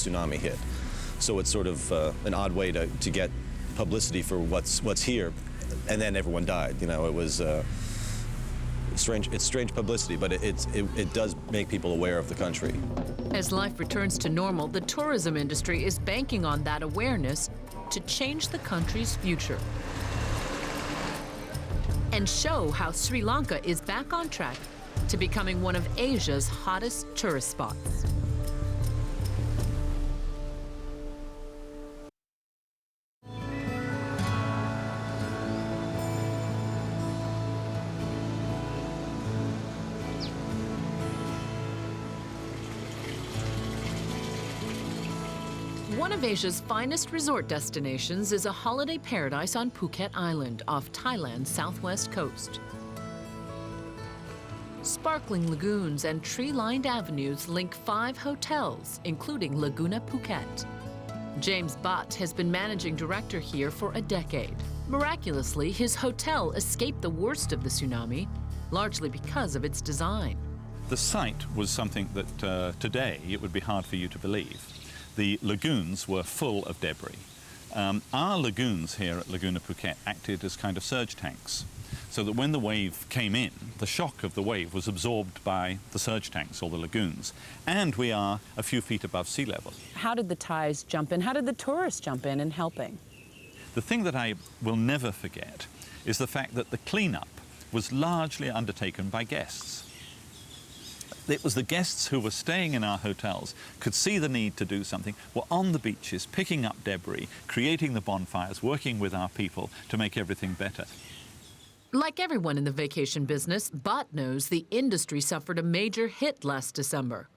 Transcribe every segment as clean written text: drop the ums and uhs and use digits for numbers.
tsunami hit. So it's sort of an odd way to get publicity for what's here, and then everyone died. You know, it was strange. It's strange publicity, but it does make people aware of the country. As life returns to normal, the tourism industry is banking on that awareness to change the country's future and show how Sri Lanka is back on track to becoming one of Asia's hottest tourist spots. One of Asia's finest resort destinations is a holiday paradise on Phuket Island off Thailand's southwest coast. Sparkling lagoons and tree-lined avenues link 5 hotels, including Laguna Phuket. James Butt has been managing director here for a decade. Miraculously, his hotel escaped the worst of the tsunami, largely because of its design. The site was something that today it would be hard for you to believe. The lagoons were full of debris. Our lagoons here at Laguna Phuket acted as kind of surge tanks, so that when the wave came in, the shock of the wave was absorbed by the surge tanks or the lagoons. And we are a few feet above sea level. How did the Thais jump in? How did the tourists jump in helping? The thing that I will never forget is the fact that the cleanup was largely undertaken by guests. It was the guests who were staying in our hotels, could see the need to do something, were on the beaches, picking up debris, creating the bonfires, working with our people to make everything better. Like everyone in the vacation business, Butt knows the industry suffered a major hit last December.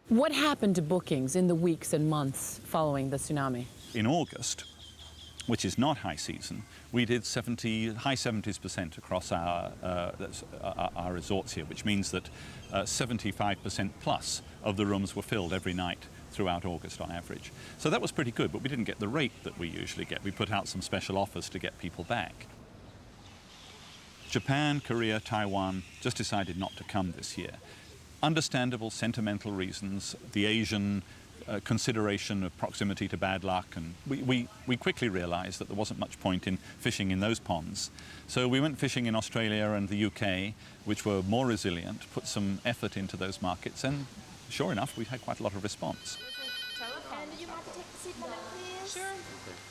What happened to bookings in the weeks and months following the tsunami? In August, which is not high season, we did high 70% across our resorts here, which means that 75% plus of the rooms were filled every night throughout August on average. So that was pretty good, but we didn't get the rate that we usually get. We put out some special offers to get people back. Japan, Korea, Taiwan just decided not to come this year. Understandable, sentimental reasons, the Asian consideration of proximity to bad luck, and we quickly realized that there wasn't much point in fishing in those ponds. So we went fishing in Australia and the UK, which were more resilient, put some effort into those markets, and sure enough, we had quite a lot of response.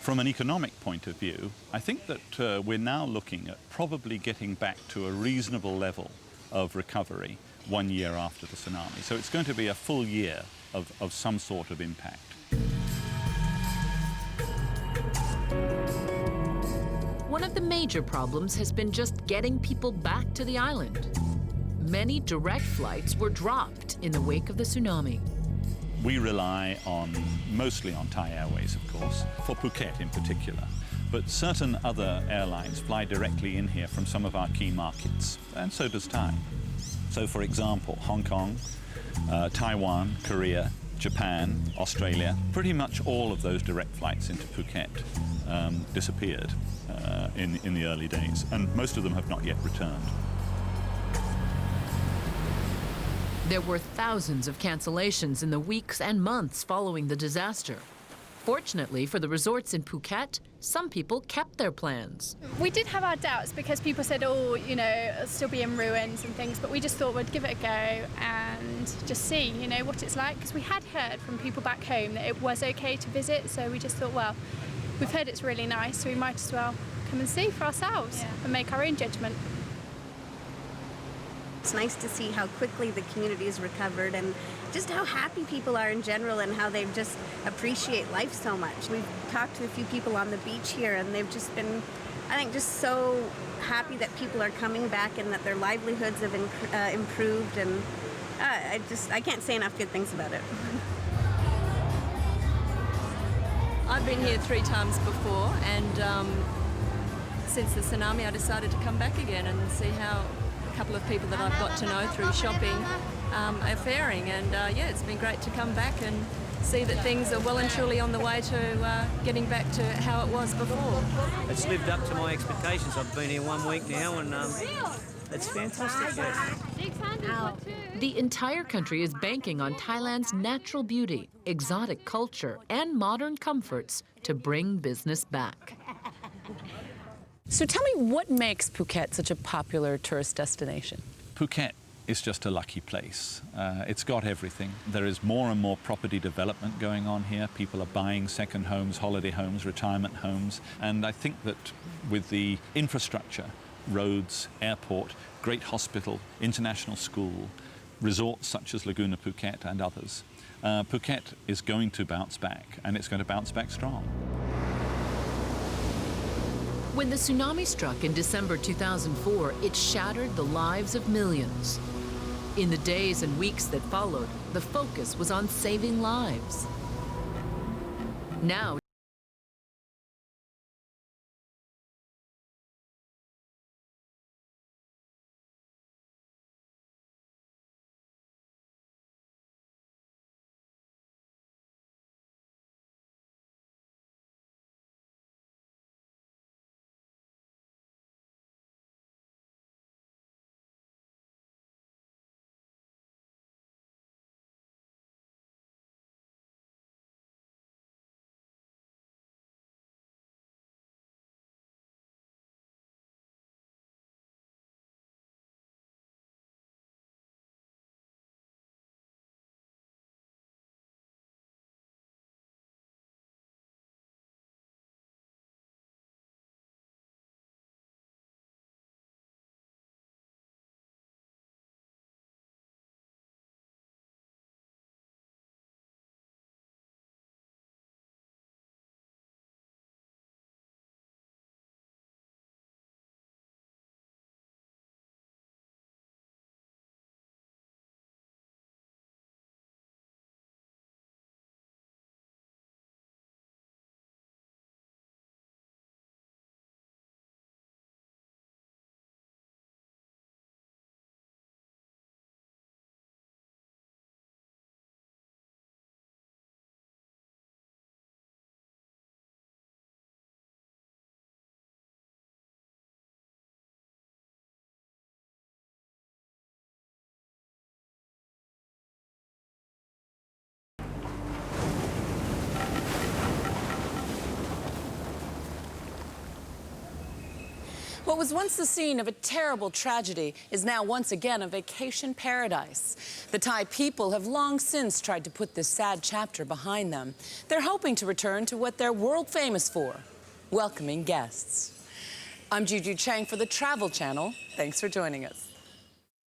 From an economic point of view, I think that we're now looking at probably getting back to a reasonable level of recovery 1 year after the tsunami. So it's going to be a full year of some sort of impact. One of the major problems has been just getting people back to the island. Many direct flights were dropped in the wake of the tsunami. We rely mostly on Thai Airways, of course, for Phuket in particular. But certain other airlines fly directly in here from some of our key markets, and so does Thai. So, for example, Hong Kong, Taiwan, Korea, Japan, Australia, pretty much all of those direct flights into Phuket disappeared in the early days, and most of them have not yet returned. There were thousands of cancellations in the weeks and months following the disaster. Fortunately for the resorts in Phuket, some people kept their plans. We did have our doubts because people said, oh, you know, it'll still be in ruins and things, but we just thought we'd give it a go and just see, you know, what it's like. Because we had heard from people back home that it was okay to visit, so we just thought, well, we've heard it's really nice, so we might as well come and see for ourselves and make our own judgment. It's nice to see how quickly the community has recovered and just how happy people are in general and how they just appreciate life so much. We've talked to a few people on the beach here and they've just been, I think, just so happy that people are coming back and that their livelihoods have improved, and I can't say enough good things about it. I've been here 3 times before, and since the tsunami I decided to come back again and see how a couple of people that I've got to know through shopping are faring, and yeah, it's been great to come back and see that things are well and truly on the way to getting back to how it was before. It's lived up to my expectations. I've been here 1 week now, and That's fantastic. Yeah. The entire country is banking on Thailand's natural beauty, exotic culture, and modern comforts to bring business back. So tell me, what makes Phuket such a popular tourist destination? Phuket is just a lucky place. It's got everything. There is more and more property development going on here. People are buying second homes, holiday homes, retirement homes. And I think that with the infrastructure, roads, airport, great hospital, international school, resorts such as Laguna Phuket and others, Phuket is going to bounce back, and it's going to bounce back strong. When the tsunami struck in December 2004, it shattered the lives of millions. In the days and weeks that followed, the focus was on saving lives. Now, What was once the scene of a terrible tragedy is now once again a vacation paradise. The Thai people have long since tried to put this sad chapter behind them. They're hoping to return to what they're world famous for, welcoming guests. I'm Juju Chang for the Travel Channel. Thanks for joining us.